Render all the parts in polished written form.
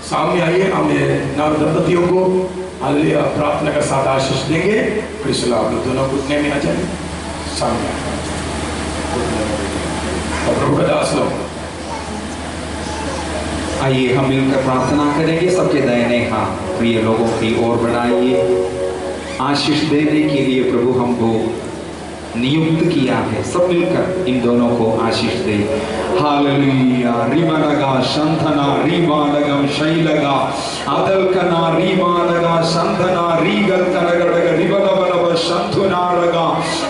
सामने आइए, हम नव दंपतियों को हालेलुया प्रार्थना का साथ आशीष देंगे। प्रेज़ आप लोग दोनों घुटने में आ जाए, सामने और प्रभु का दास लोग आइए हम मिलकर प्रार्थना करेंगे। सबके दाहिने हाथ प्रिय लोगों की ओर बढ़ाइए। आशीष देने के लिए प्रभु हमको नियुक्त किया है, सब मिलकर इन दोनों को आशीष दे। हालेलुया। रिमलगा शंथना रीमालगम शैलगा अदलकना रीमालगा शंथना रीगल कनगड़ग रिबलबलब शंथुनारगा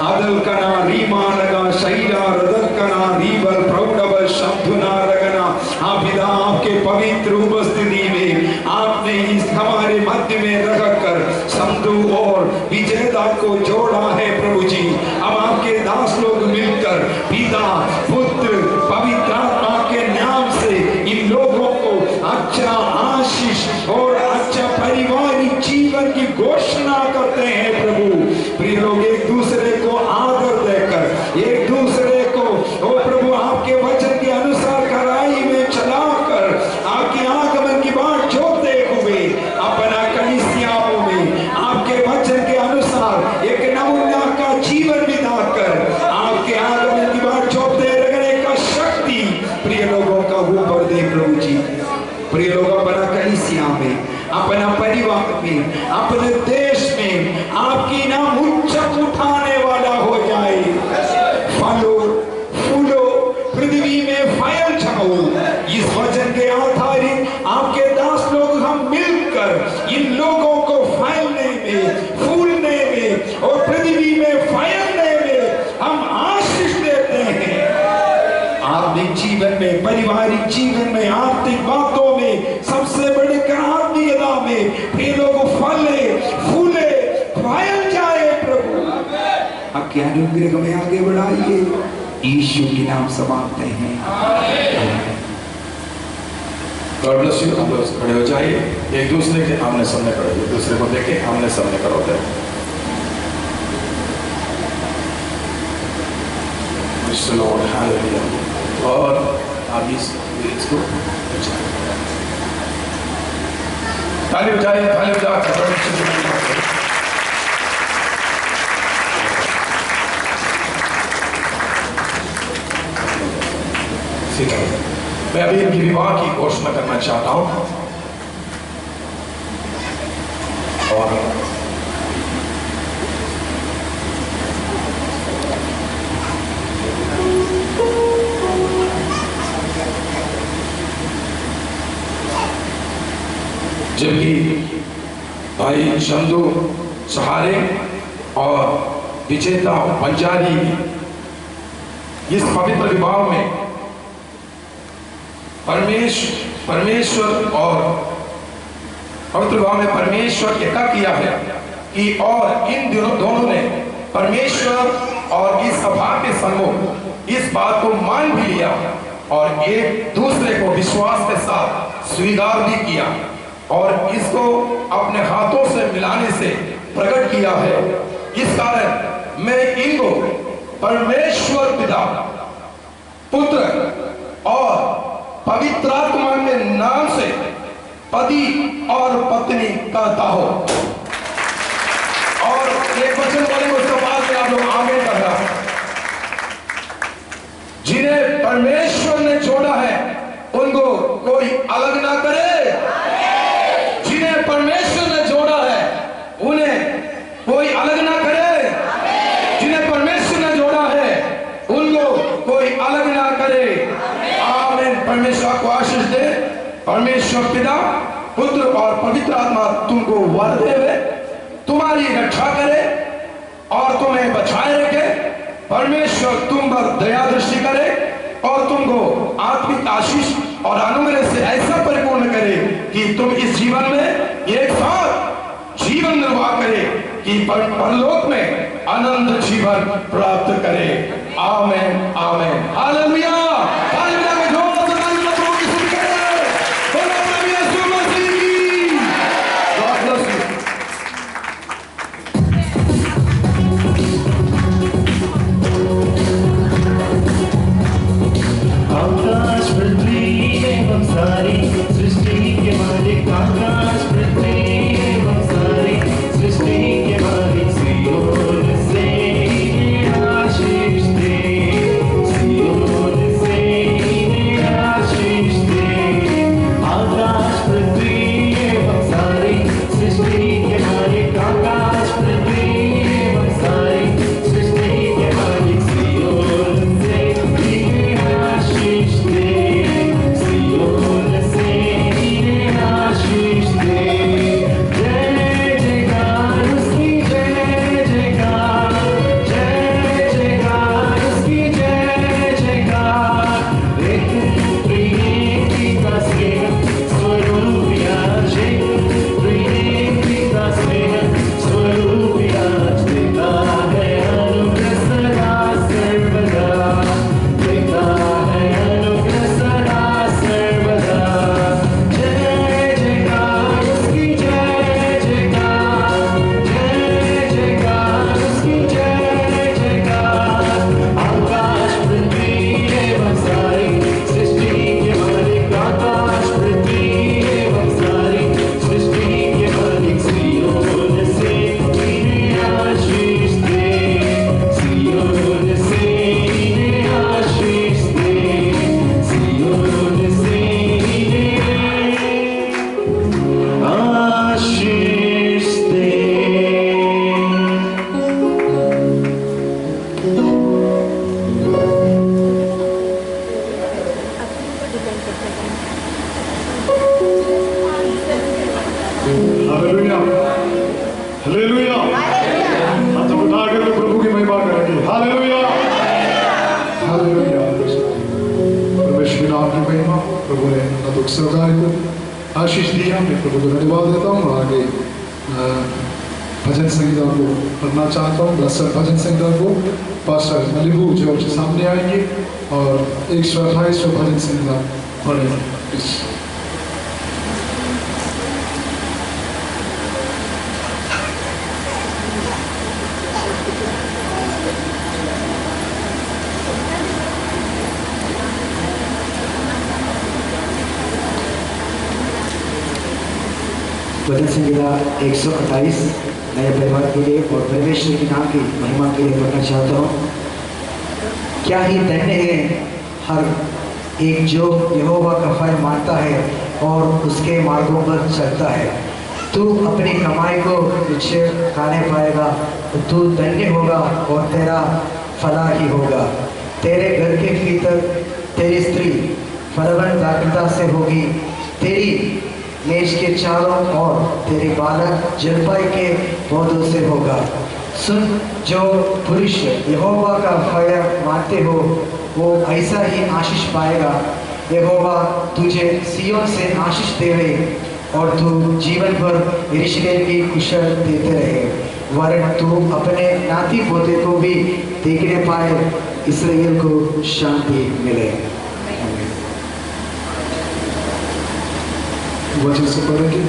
अदलकना रीमालगा शैला रदलकना रीबल प्रौढ़व शंथुनारगना। आप पिता आपके पवित्र उपस्थिति में आपने इस हमारे मध्य में रखकर संधु और विजेता को जोड़ा है प्रभु जी। अब आपके दास लोग मिलकर पिता पुत्र पवित्र आत्मा के नाम से इन लोगों को अच्छा आशीष और अच्छा पारिवारिक जीवन की घोषणा करते हैं प्रभु। प्रिय लोग एक दूसरे को आदर देकर एक दूसरे को ओ प्रभु आपके वचन के अनुसार कड़ाई में चलाकर आपके आगमन की बाट जोते हुए अपना कलीसियाओं में आपके वचन के अनुसार एक नमूना का जीवन बिताकर आपके आगमन की बाट जोते रहने का शक्ति प्रिय लोगों का ऊपर दे प्रभु जी। प्रिय लोग अपना कलीसिया में, अपना परिवार में, अपने देश में आपकी नाम उच्चक उठाने वाला हो जाए। फलो फूलो पृथ्वी में फैल जाओ। इस वचन के आधारित आपके दास लोग हम मिलकर इन लोगों को फैलने में, फूलने में और पृथ्वी में फैलने में हम आशीष देते हैं। आत्मिक जीवन में, पारिवारिक जीवन में, आर्थिक बातों में, सबसे बड़े आत्मीयता में प्रिय लोग फले फूले फैल जाए प्रभु। आपके अनुग्रह में आगे बढ़ाइए। यीशु के नाम से मांगते हैं। God bless you. हम लोग खड़े हो जाइए, एक दूसरे के आमने सामने खड़े हो, एक दूसरे को देखे आमने सामने खड़े होते हैं। Praise the Lord, hallelujah. और आप इसको ताली बजाइए, ताली बजा। मैं अभी इनकी विवाह की घोषणा करना चाहता हूं और जबकि भाई चंदू सहारे और विजेता पंजाबी इस पवित्र विवाह में परमेश्वर और पवित्र विवाह में परमेश्वर क्या किया है कि और इन दोनों ने परमेश्वर और इस सभा के सम्मुख इस बात को मान भी लिया और एक दूसरे को विश्वास के साथ स्वीकार भी किया और इसको अपने हाथों से मिलाने से प्रकट किया है। इस कारण मैं इनको परमेश्वर पिता, पुत्र और पवित्र आत्मा के नाम से पति और पत्नी कहता हो। और एक वचन बोलेंगे, उसके बाद आप लोग आगे करना। जिन्हें परमेश्वर ने जोड़ा है उनको कोई अलग ना करे। जिन्हें परमेश्वर ने जोड़ा है उन्हें कोई अलग ना करे। जिन्हें परमेश्वर ने जोड़ा है उनको कोई अलग ना करे। आमीन। परमेश्वर को आशीष दे। परमेश्वर पिता, पुत्र और पवित्र आत्मा तुमको वर देवे, तुम्हारी रक्षा करे और तुम्हें बचाए रखे। परमेश्वर तुम पर दया दृष्टि करे और तुमको आत्मिक आशीष और अनुग्रह से ऐसा परिपूर्ण करे कि तुम इस जीवन में एक साथ जीवन निर्वाह करे कि परलोक में आनंद जीवन प्राप्त करे। आमीन, आमीन, हालेलुया। हालेलुया में जोर से तालियां प्रभु की स्तुति करें। बोलो प्रभु यीशु मसीह की। God bless you. आकाश पृथ्वी एवं सारी सृष्टि के मालिक हालेलुया हालेलुया। हाथ उठा के तो प्रभु की महिमा करेंगे। Hallelujah hallelujah. परमेश्वर नाम की महिमा। प्रभु ने अपना दुख सगाई को आशीष दिया। मैं प्रभु को धन्यवाद देता हूँ। आगे भजन संगीता को पढ़ना चाहता हूँ। ब्लेस्ड भजन संगीता को पास्टर मलिबू जो सामने आएंगे और 128 भजन संगीता पढ़ेंगे। भजन संगीता 128 नए परिवार के लिए और परमेश्वर के नाम की महिमा के लिए पढ़ना चाहता हूँ। क्या ही धन्य है हर एक जो यहोवा का फल मानता है और उसके मार्गों पर चलता है। तू अपनी कमाई को तुझे खाने पाएगा तो तू धन्य होगा और तेरा फलाह ही होगा। तेरे घर के भीतर तेरी स्त्री फलवन दाखिलता से होगी। तेरी मेज के चारों ओर तेरे बालक जलपाई के पौधों से होगा। सुन, जो पुरुष यहोवा का भय मानते हो वो ऐसा ही आशीष पाएगा। यहोवा तुझे सियोन से आशीष देवे और तू जीवन भर यरूशलेम की कुशल देते रहे। वरन तू अपने नाती पोते को भी देखने पाए, इस्राएल को शांति मिले। वचन से पढ़ेंगे।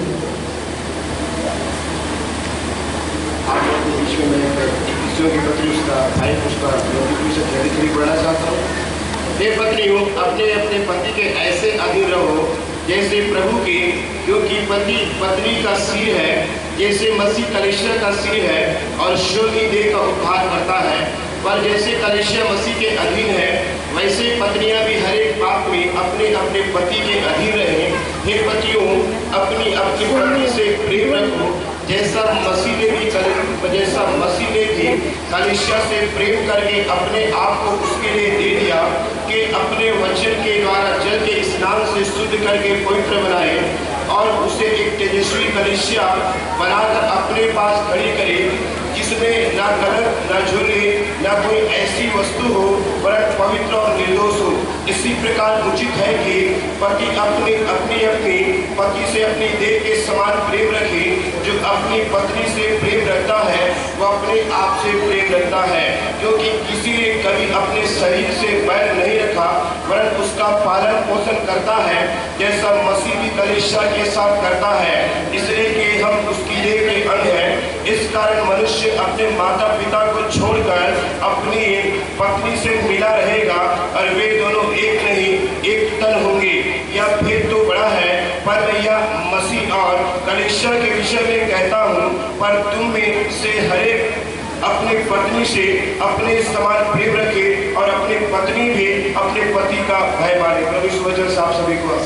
विश्व में की पत्री उसका भाई उसका पढ़ना चाहता हूँ। हे पत्नियों, अपने अपने पति के ऐसे अधीन रहो जैसे प्रभु के, क्योंकि पति पत्नी का सिर है, जैसे मसीह कलीसिया का सिर है और शोभी देह का उद्धार करता है। पर जैसे कलीसिया मसीह के अधीन है, वैसे पत्नियां भी हर एक बात में अपने अपने पति के अधीन रहें। हे पतियों, अपनी अपनी पत्नी से प्रेम रखो, जैसा मसीह ने भी कलीसिया से प्रेम करके अपने आप को उसके लिए दे दिया कि अपने वचन के द्वारा जल के स्नान से शुद्ध करके पवित्र बनाए और उसे एक तेजस्वी कलीसिया बनाकर अपने पास खड़ी करे, जिसमें ना गलत, ना झुर्री, ना कोई ऐसी वस्तु हो, वरन पवित्र और निर्दोष हो। इसी प्रकार उचित है कि पति अपनी पति से अपनी देह के समान प्रेम रखे। जो अपनी पत्नी से प्रेम रखता है वो अपने आप से प्रेम रखता है, क्योंकि किसी ने कभी अपने शरीर से बैर नहीं रखा, वरन उसका पालन पोषण करता है, जैसा मसीह भी कलीसिया के साथ करता है, इसलिए कि हम उसकी देह के अंग हैं। इस कारण मनुष्य अपने माता पिता को छोड़कर अपनी पत्नी से मिला रहेगा और वे दोनों एक नहीं एक तन होंगे। यह फिर तो बड़ा है, पर मैं यह मसीह और कलीसिया के विषय में कहता हूँ। पर तुम में से हरेक अपने पत्नी से अपने समान प्रेम रखे और अपनी पत्नी भी अपने पति का भय माने। प्रभु इस वचन से आप सभी को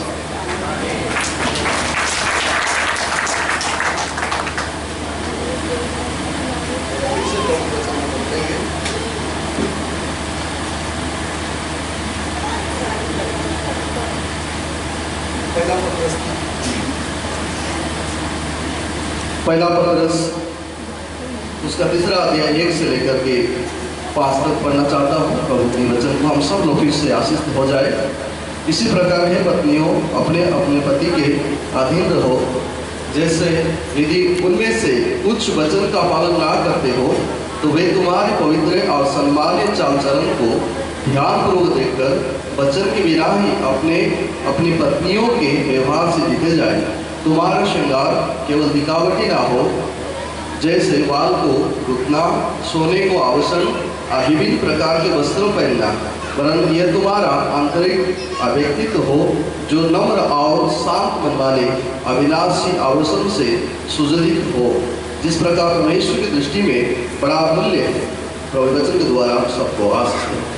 पहला पत्रस उसका तीसरा अध्याय 1 से लेकर के 5 तक पढ़ना चाहता हूँ। प्रभु के वचन को हम सब लोग इससे आशीष हो जाए। इसी प्रकार है पत्नियों, अपने अपने पति के अधीन रहो, जैसे यदि उनमें से कुछ वचन का पालन ना करते हो तो वे तुम्हारे पवित्र और सम्मानित चाल चलन को ध्यानपूर्वक देखकर वचन के बिना ही अपनी पत्नियों के व्यवहार से जीते जाए। तुम्हारा श्रृंगार केवल दिखावटी ना हो, जैसे बाल को रुकना, सोने को आभूषण और विभिन्न प्रकार के वस्त्र पहनना, वरन यह तुम्हारा आंतरिक व्यक्तित्व हो, जो नम्र और शांत मन वाले अविनाशी आभूषण से सुजलित हो, जिस प्रकार परमेश्वर की दृष्टि में बड़ा मूल्य है। प्रभु वचन के द्वारा सबको आशीष दें।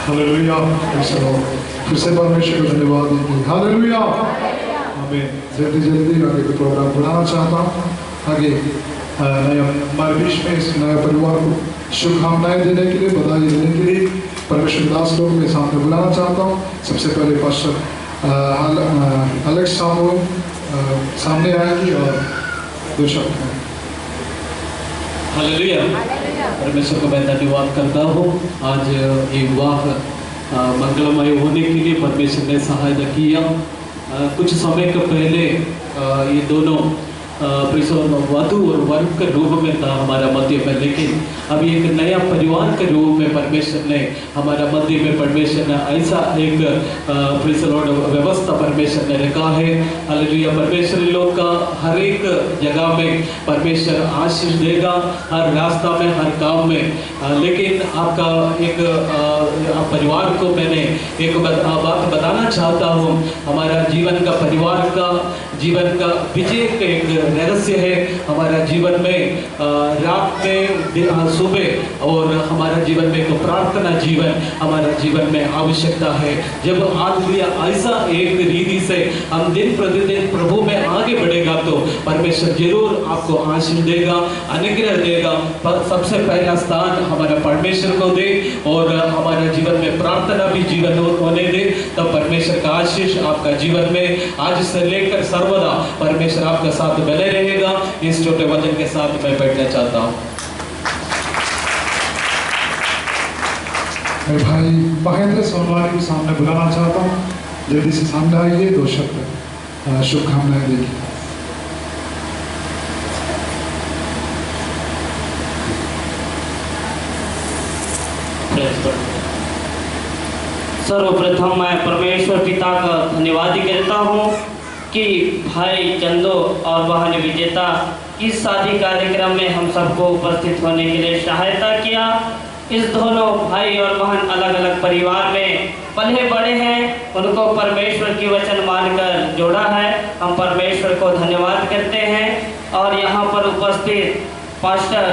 हालेलुया। फिर से परमेश्वर को धन्यवाद देंगे। हालेलुया। हमें जल्दी आगे का प्रोग्राम बढ़ाना चाहता हूँ। आगे हमारे बीच में इस नए परिवार को शुभकामनाएं देने के लिए, बधाई देने के लिए परमेश्वर दास लोग में सामने बुलाना चाहता हूँ। सबसे पहले पास्टर अलेक्स सामने आएगी और 2 शब्द हैं। हालेलुया। परमेश्वर को मैं धन्यवाद करता हूँ। आज ये विवाह मंगलमय होने के लिए परमेश्वर ने सहायता किया। कुछ समय के पहले ये दोनों वधू और वर के रूप में था हमारा मध्य में, लेकिन अभी एक नया परिवार के रूप में परमेश्वर ने हमारा मध्य में परमेश्वर ने ऐसा एक व्यवस्था परमेश्वर ने रखा है। हालेलुया। परमेश्वर लोग का हर एक जगह में परमेश्वर आशीष देगा, हर रास्ता में, हर काम में। लेकिन आपका एक परिवार को मैंने एक बात बताना चाहता हूँ। हमारा जीवन का परिवार का जीवन का विजय का एक रहस्य है। हमारा जीवन में रात में, सुबह और हमारा जीवन में एक प्रार्थना जीवन हमारा जीवन में आवश्यकता है। जब हालेलुया ऐसा एक रीति से हम दिन प्रतिदिन प्रभु में आगे बढ़ेगा तो परमेश्वर जरूर आपको आशीष देगा, अनुग्रह देगा। पर सबसे पहला स्थान हमारा परमेश्वर को दे और हमारा जीवन में प्रार्थना भी जीवन होने दे, तब परमेश्वर का आशीष आपका जीवन में आज से लेकर सर्वदा परमेश्वर आपका साथ बने रहेगा। इस छोटे वचन के साथ मैं बैठना चाहता हूँ। मैं भाई महेंद्र सोनवानी को सामने बुलाना चाहता हूँ। जल्दी से सामने आइए, 2 शब्द शुभकामनाएं देखिए। सर्वप्रथम मैं परमेश्वर पिता का धन्यवाद करता हूँ कि भाई चंदो और बहन विजेता की शादी कार्यक्रम में हम सबको उपस्थित होने के लिए सहायता किया। इस दोनों भाई और बहन अलग अलग परिवार में पले बड़े हैं, उनको परमेश्वर की वचन मानकर जोड़ा है। हम परमेश्वर को धन्यवाद करते हैं और यहाँ पर उपस्थित पास्टर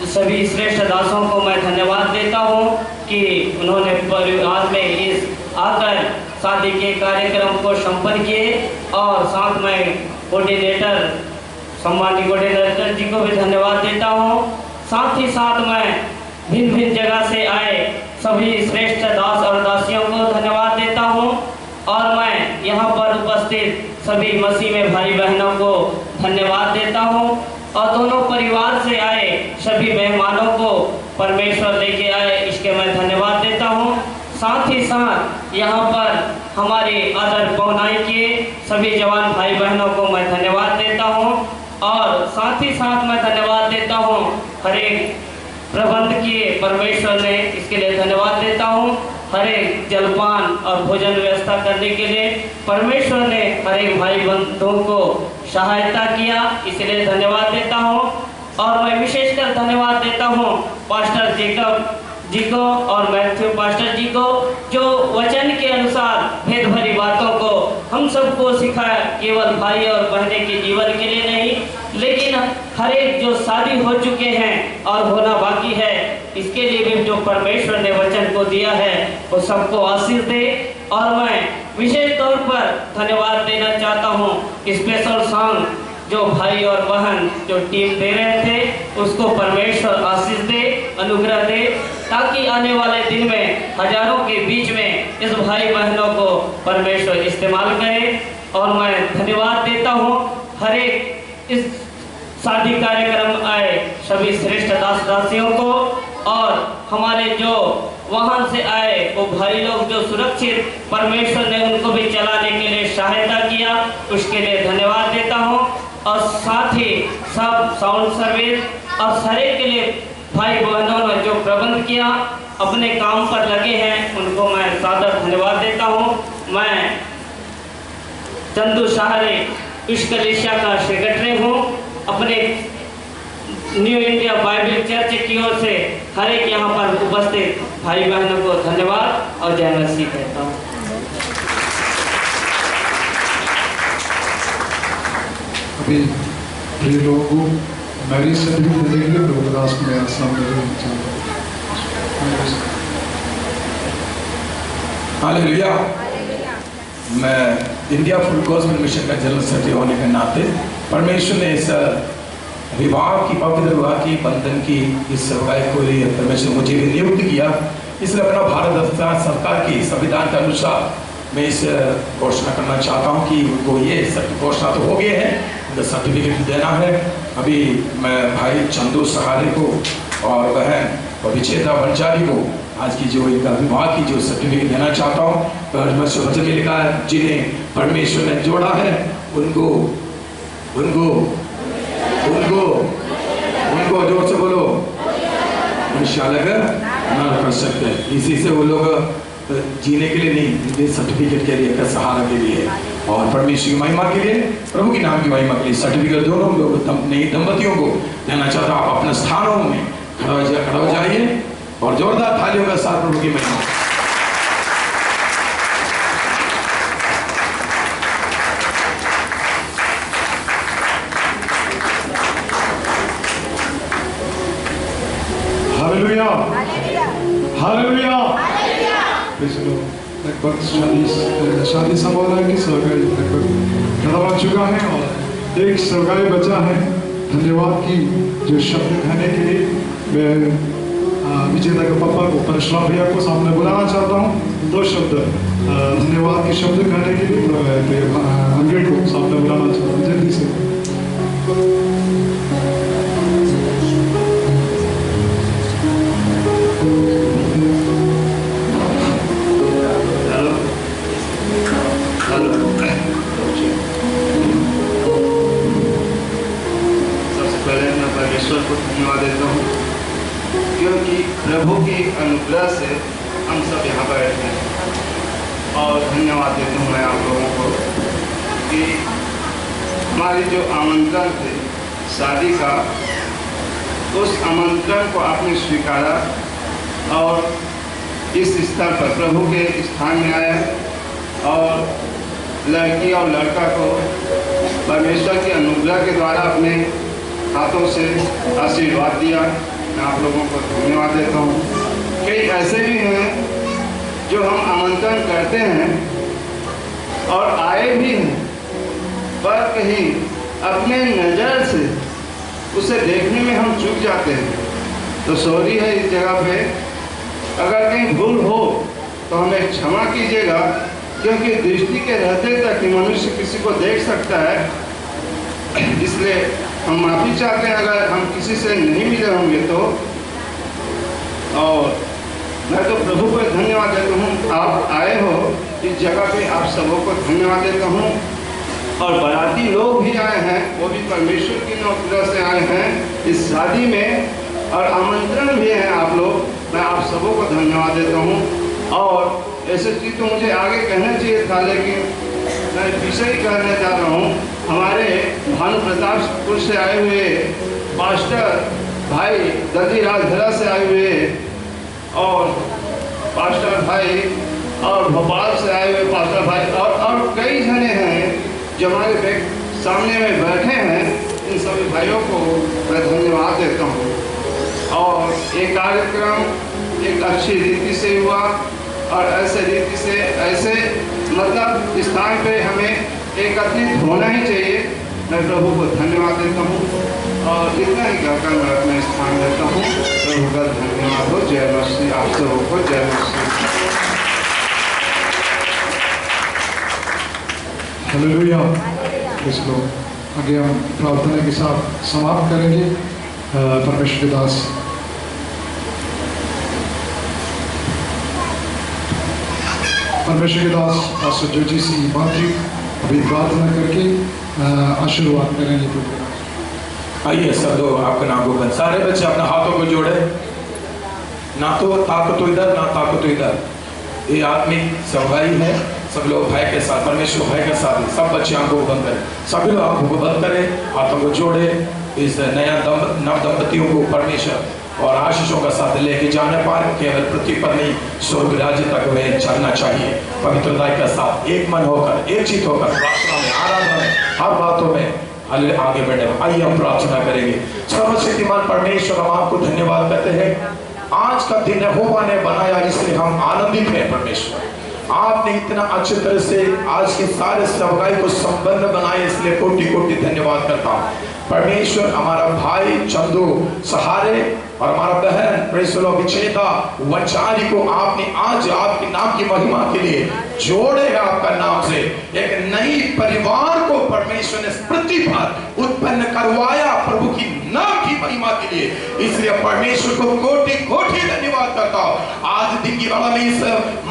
सभी श्रेष्ठ दासों को मैं धन्यवाद देता हूँ कि उन्होंने परिवार में इस आकर शादी के कार्यक्रम को संपन्न किए। और साथ में कोऑर्डिनेटर सम्मानित कोऑर्डिनेटर जी को भी धन्यवाद देता हूँ। साथ ही साथ मैं भिन्न भिन्न जगह से आए सभी श्रेष्ठ दास और दासियों को धन्यवाद देता हूँ। और मैं यहाँ पर उपस्थित सभी मसीह में भाई बहनों को धन्यवाद देता हूँ। और दोनों परिवार से आए सभी मेहमानों को परमेश्वर लेके आए, इसके मैं धन्यवाद देता हूँ। साथ ही साथ यहाँ पर हमारे आदर पहुनाई के सभी जवान भाई बहनों को मैं धन्यवाद देता हूँ। और साथ ही साथ मैं धन्यवाद देता हूँ हर एक प्रबंध किए परमेश्वर ने, इसके लिए धन्यवाद देता हूँ। हर एक जलपान और भोजन व्यवस्था करने के लिए परमेश्वर ने हर एक भाई बंधुओं को सहायता किया, इसलिए धन्यवाद देता हूँ। और मैं विशेषकर धन्यवाद देता हूँ पास्टर जेकब जी को और मैथ्यू पास्टर जी को, जो वचन के अनुसार भेद भरी बातों को हम सबको सिखाया, केवल भाई और बहने के जीवन के लिए नहीं, लेकिन हर एक जो शादी हो चुके हैं और होना बाकी है, इसके लिए भी जो परमेश्वर ने वचन को दिया है वो सबको आशीष दे। और मैं विशेष तौर पर धन्यवाद देना चाहता हूँ स्पेशल सॉन्ग जो भाई और बहन जो टीम दे रहे थे, उसको परमेश्वर आशीष दे, अनुग्रह दे, ताकि आने वाले दिन में हजारों के बीच में इस भाई बहनों को परमेश्वर इस्तेमाल करे। और मैं धन्यवाद देता हूँ हर एक इस शादी कार्यक्रम आए सभी श्रेष्ठ दास दासियों को, और हमारे जो वाहन से आए वो भाई लोग जो सुरक्षित परमेश्वर ने उनको भी चलाने के लिए सहायता किया, उसके लिए धन्यवाद देता हूँ। और साथ ही सब साउंड सर्विस और सारे के लिए भाई बहनों ने जो प्रबंध किया, अपने काम पर लगे हैं, उनको मैं सादर धन्यवाद देता हूँ। मैं चंदू सहारे इस कलीसिया का सेक्रेटरी हूँ। अपने न्यू इंडिया बाइबल चर्च की ओर से हर एक यहाँ पर उपस्थित भाई बहनों को धन्यवाद और जय मसीह कहता हूँ। अभी प्रिय लोगों मैरिज सर्टिफिकेट देंगे प्रभु दास को मेरे सामने हालेलुया। मैं इंडिया फुल गॉस्पेल मिशन का जनरल सेक्रेटरी होने के नाते परमेश्वर ने इस विवाह की पवित्र विवाह की बंधन की इस सेवकाई को लिए परमेश्वर मुझे भी नियुक्त किया। इसलिए अपना भारत सरकार की संविधान के अनुसार मैं इस घोषणा करना चाहता हूँ कि उनको ये घोषणा तो हो गए हैं, उनका सर्टिफिकेट देना है। अभी मैं भाई चंदू सहारे को और बहन विजेता भंडारी को आज की जो इनका विवाह की जो सर्टिफिकेट देना चाहता हूँ। परमेश्वर वचन में लिखा है, जिन्हें परमेश्वर ने जोड़ा है उनको उनको उनको उनको जोर से बोलो अलग ना कर सकते। इसी से वो लोग जीने के लिए नहीं, सर्टिफिकेट के लिए, सहारा के लिए और परमेश्वर की महिमा के लिए, प्रभु की नाम की महिमा के लिए सर्टिफिकेट दोनों लोग नई दंपतियों को देना चाहता हूँ। आप अपने स्थानों में खड़ा हो जाइए और जोरदार थालियों के साथ प्रभु की महिमा। Hallelujah, hallelujah. लगभग शादी समारोह की सरकारी लगभग खत्म हो चुका है और एक सरकारी बचा है। धन्यवाद की जो शब्द कहने के लिए मैं विजेता के पापा को परशुराम भैया को सामने बुलाना चाहता हूँ। 2 शब्द धन्यवाद के शब्द कहने के लिए अंग्रेज को सामने बुलाना चाहता हूँ जल्दी से। परमेश्वर को धन्यवाद देता हूँ क्योंकि प्रभु की अनुग्रह से हम सब यहाँ बैठे हैं। और धन्यवाद देता हूँ मैं आप लोगों को कि हमारी जो आमंत्रण थे शादी का, उस आमंत्रण को आपने स्वीकारा और इस स्तर पर प्रभु के स्थान में आया और लड़की और लड़का को परमेश्वर की अनुग्रह के द्वारा अपने हाथों से आशीर्वाद दिया। मैं आप लोगों को धन्यवाद देता हूँ। कई ऐसे भी हैं जो हम आमंत्रण करते हैं और आए भी हैं, पर कहीं अपने नज़र से उसे देखने में हम चूक जाते हैं। तो सॉरी है इस जगह पे, अगर कहीं भूल हो तो हमें क्षमा कीजिएगा, क्योंकि दृष्टि के रहते तक ही मनुष्य किसी को देख सकता है। इसलिए हम माफ़ी चाहते हैं अगर हम किसी से नहीं मिले होंगे तो। और मैं तो प्रभु को धन्यवाद देता हूँ, आप आए हो इस जगह पे, आप सबों को धन्यवाद देता हूँ। और बाराती लोग भी आए हैं, वो भी परमेश्वर की अनुग्रह से आए हैं इस शादी में, और आमंत्रण भी हैं आप लोग। मैं आप सबों को धन्यवाद देता हूँ। और ऐसे चीज़ तो मुझे आगे कहना चाहिए था, लेकिन मैं पीछे ही कहने जा रहा हूँ। हमारे भानु प्रतापपुर से आए हुए पास्टर भाई दधी राजधरा से आए हुए और पास्टर भाई और भोपाल से आए हुए पास्टर भाई और कई जने हैं जो हमारे सामने में बैठे हैं। इन सभी भाइयों को मैं धन्यवाद देता हूँ। और ये कार्यक्रम एक अच्छी रीति से हुआ और ऐसे रीति से ऐसे मतलब स्थान पे हमें एकत्रित होना ही चाहिए। मैं प्रभु को धन्यवाद देता हूँ और इतना ही कहकर मैं अपने स्थान देता हूँ। प्रभु का धन्यवाद हो। जय मसीह। आप सबों को जय मसीह। हालेलुया। इसको आगे हम प्रार्थना के साथ समाप्त करेंगे। परमेश्वर के दास पास्टर जोजी सी मातृ अभी प्रार्थना करके आशीर्वाद करेंगे। आइए सब लोग आपके नाम को बंद, सारे बच्चे अपने हाथों को जोड़े, ना तो ताकत तो इधर ना ताकत तो इधर। ये आदमी सब भाई है, सब लोग भाई के साथ, परमेश्वर भाई के साथ। सब बच्चे आंखों को बंद करें, सभी लोग आंखों को बंद करें, हाथों को जोड़े। इस नया नव दंपतियों को परमेश्वर और आशीषों का साथ लेके जाने पार, केवल पृथ्वी पर नहीं स्वर्ग राज्य तक वे चलना चाहिए। पवित्रता के साथ एक मन होकर, एक चित होकर प्रार्थना में, आराधना में, हर बातों में आगे बढ़े। आइए हम प्रार्थना करेंगे। सर्वशक्तिमान परमेश्वर, हम आपको धन्यवाद करते हैं। आज का दिन यहोवा ने बनाया, इसलिए हम आनंदित हैं। परमेश्वर, आपने इतना अच्छी तरह से आज के सारे सेवकाई को संबंध बनाए, इसलिए कोटि कोटि धन्यवाद करता हूँ। परमेश्वर हमारा भाई चंदू सहारे और हमारा बहन प्रेज़ द लॉर्ड विजेता वंचारी को आपने आज आपके नाम की महिमा के लिए जोड़े आपका नाम से एक नई परिवार को परमेश्वर ने पृथ्वी पर उत्पन्न करवाया प्रभु की नाम की महिमा के लिए। इसलिए परमेश्वर को कोटि कोटि धन्यवाद करता हूँ। आज दिन की वाला में इस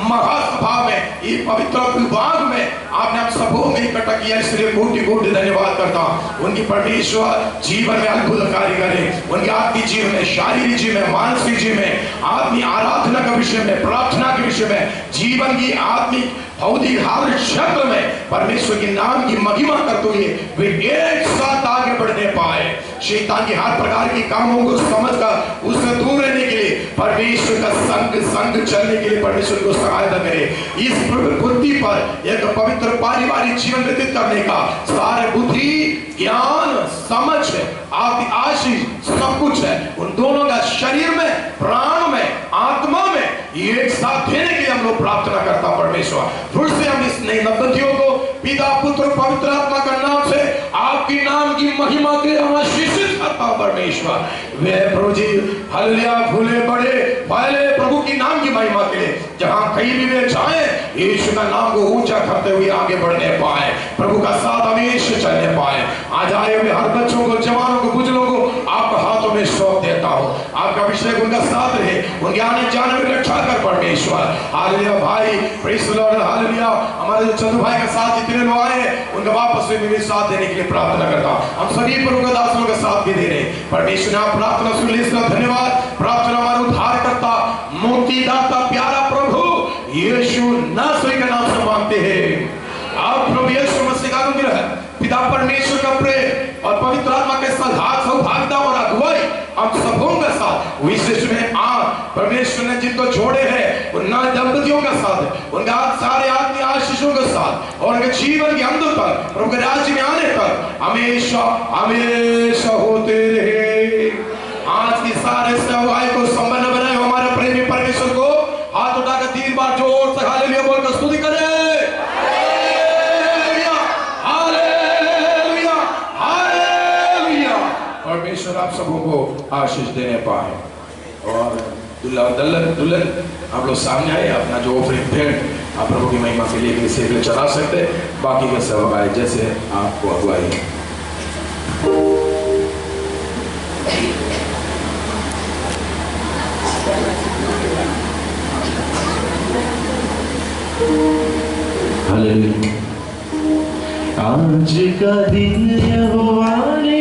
महासभा में ये पवित्र विभाग में आपने हम सबों में इकट्ठा किया, इसलिए कोटि कोटि धन्यवाद करता हूँ। उनकी परमेश्वर जीवन में अद्भुत कार्य करे, उनके आत्मिक जीवन में, शारीरिक जीवन में, मानसिक जीवन में, आत्मिक आराधना के विषय में, प्रार्थना के विषय में, जीवन की आत्मिक भौतिक हर क्षेत्र में परमेश्वर के नाम की महिमा करते हुए वे एक साथ आगे बढ़ने पाए। शैतान की हर प्रकार के कामों को समझकर उससे दूर रहने के लिए परमेश्वर का संग चलने के लिए परमेश्वर को सहायता करे। इस बुद्धि पर एक पवित्र पारिवारिक जीवन व्यतीत करने का सारे बुद्धि, ज्ञान, समझ, आपकी आशीष सब कुछ है उन दोनों का शरीर में, प्राण में, आत्मा में एक साथ देने के लिए हम लोग प्रार्थना करता परमेश्वर। फिर से हम इस नई दंपतियों को पिता पुत्र पवित्र आत्मा का नाम से आपकी नाम की महिमा के लिए हम आशीषित करता हूं परमेश्वर। वे प्रभु जी हालेलुया भूले बड़े पहले प्रभु की नाम की महिमा के लिए जहां कहीं भी वे जाए यीशु का नाम को ऊंचा करते हुए आगे बढ़ने पाए, प्रभु का साथ हमेशा चलने पाए। आज आए हुए हर बच्चों को, जवानों को, बुजुर्गों को आपके हाथों में सौंप देता हूं। आपका अभिषेक उनका साथ रहे, उनके आने जाने में रक्षा कर परमेश्वर। हालेलुया भाई प्रेज़ द लॉर्ड हालेलुया। हमारे जो चंदू भाई के साथ जितने लोग आए उनका वापस से भी साथ देने के लिए प्रार्थना करता हूं। हम सभी प्रभु का दासों का साथ भी दे रहे हैं परमेश्वर। आप प्रार्थना सुन ली, इसका धन्यवाद। प्रार्थना हमारा उद्धारकर्ता, मुक्तिदाता, प्यारा प्रभु यीशु नासरी के नाम से मांगते हैं। आप प्रभु यीशु मसीह का अनुग्रह, पिता परमेश्वर का प्रेम और पवित्र आत्मा के साथ सौभाग्यता और अगुवाई हम सबों के साथ विशेष में आप परमेश्वर ने जिनको जोड़े हैं उन नए दंपतियों का साथ, उनका सारे आत्मीय आशीषों के साथ और उनके जीवन के अंत तक, प्रभु के राज्य में आने तक हमेशा हमेशा होते रहे। आज की सारे सेवाएं को संपन्न बनाए हमारे प्रेमी परमेश्वर को हाथ उठाकर 3 बार जोर से हालेलुया बोलकर स्तुति करें। परमेश्वर आप सबों को आशीष देने पाए। और दुल्हन आप लोग सामने आए, अपना जो ऑफरिंग भेंट आप प्रभु की महिमा के लिए किसी के लिए चढ़ा सकते, बाकी के सब आए जैसे आपको अगुवाई है। आज का दिन यहोवा ने